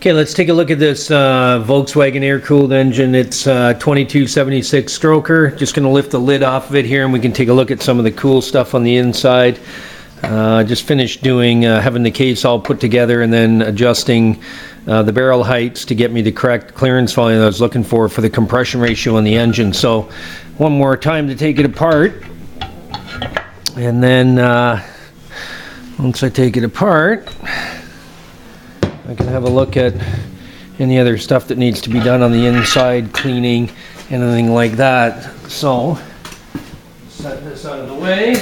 Okay, let's take a look at this Volkswagen air-cooled engine. It's 2276 stroker. Just going to lift the lid off of it here and we can take a look at some of the cool stuff on the inside. Just finished doing having the case all put together and then adjusting the barrel heights to get me the correct clearance volume I was looking for the compression ratio on the engine. So one more time to take it apart, and then once I take it apart I can have a look at any other stuff that needs to be done on the inside, cleaning, anything like that. So set this out of the way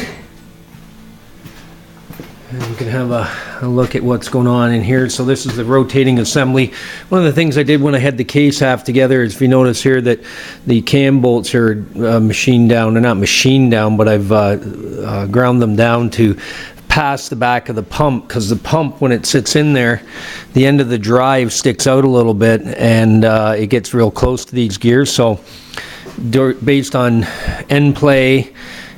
and we can have a look at what's going on in here. So this is the rotating assembly. One of the things I did when I had the case half together is, if you notice here, that the cam bolts are machined down. They're not machined down, but I've ground them down to past the back of the pump, because the pump, when it sits in there, the end of the drive sticks out a little bit and it gets real close to these gears. So based on end play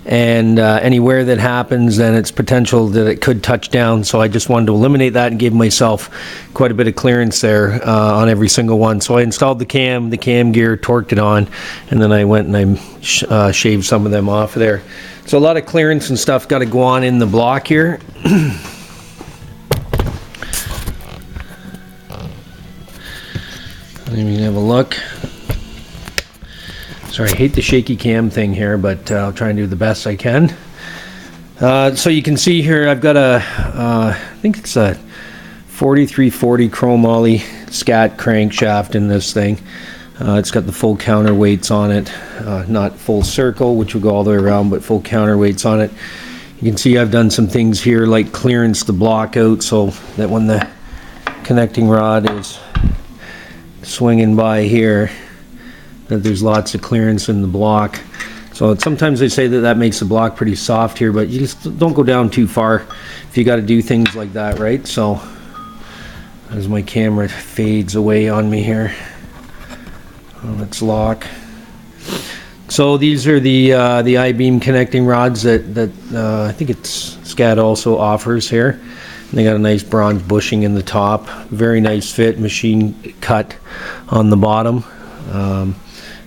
and any wear that happens, then it's potential that it could touch down. So I just wanted to eliminate that and give myself quite a bit of clearance there on every single one. So I installed the cam gear, torqued it on, and then I went and I shaved some of them off of there. So a lot of clearance and stuff got to go on in the block here. Let me have a look. Sorry, I hate the shaky cam thing here, but I'll try and do the best I can. So you can see here I've got I think it's a 4340 chromoly scat crankshaft in this thing. It's got the full counterweights on it, not full circle, which will go all the way around, but full counterweights on it. You can see I've done some things here like clearance the block out so that when the connecting rod is swinging by here, that there's lots of clearance in the block. So sometimes they say that makes the block pretty soft here, but you just don't go down too far if you got to do things like that, right? So as my camera fades away on me here, let's lock. So these are the I-beam connecting rods that I think it's SCAD also offers here. And they got a nice bronze bushing in the top, very nice fit, machine cut on the bottom,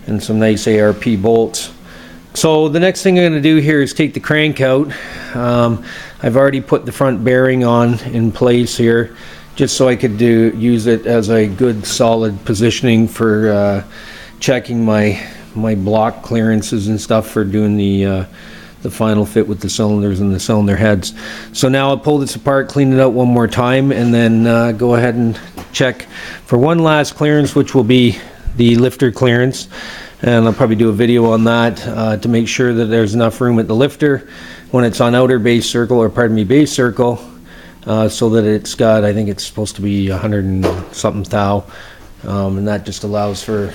and some nice ARP bolts. So the next thing I'm going to do here is take the crank out. I've already put the front bearing on in place here, just so I could use it as a good solid positioning for checking my block clearances and stuff for doing the final fit with the cylinders and the cylinder heads. So now I'll pull this apart, clean it out one more time, and then go ahead and check for one last clearance, which will be the lifter clearance. And I'll probably do a video on that to make sure that there's enough room at the lifter when it's on outer base circle, or pardon me, base circle, so that it's got, I think it's supposed to be 100 and something thou, and that just allows for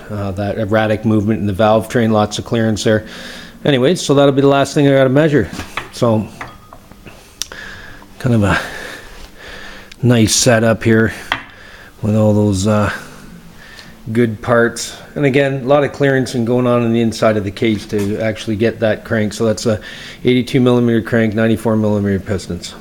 that erratic movement in the valve train, lots of clearance there. Anyways, so that'll be the last thing I got to measure. So kind of a nice setup here with all those good parts, and again, a lot of clearance and going on the inside of the case to actually get that crank. So that's a 82 millimeter crank, 94 millimeter pistons.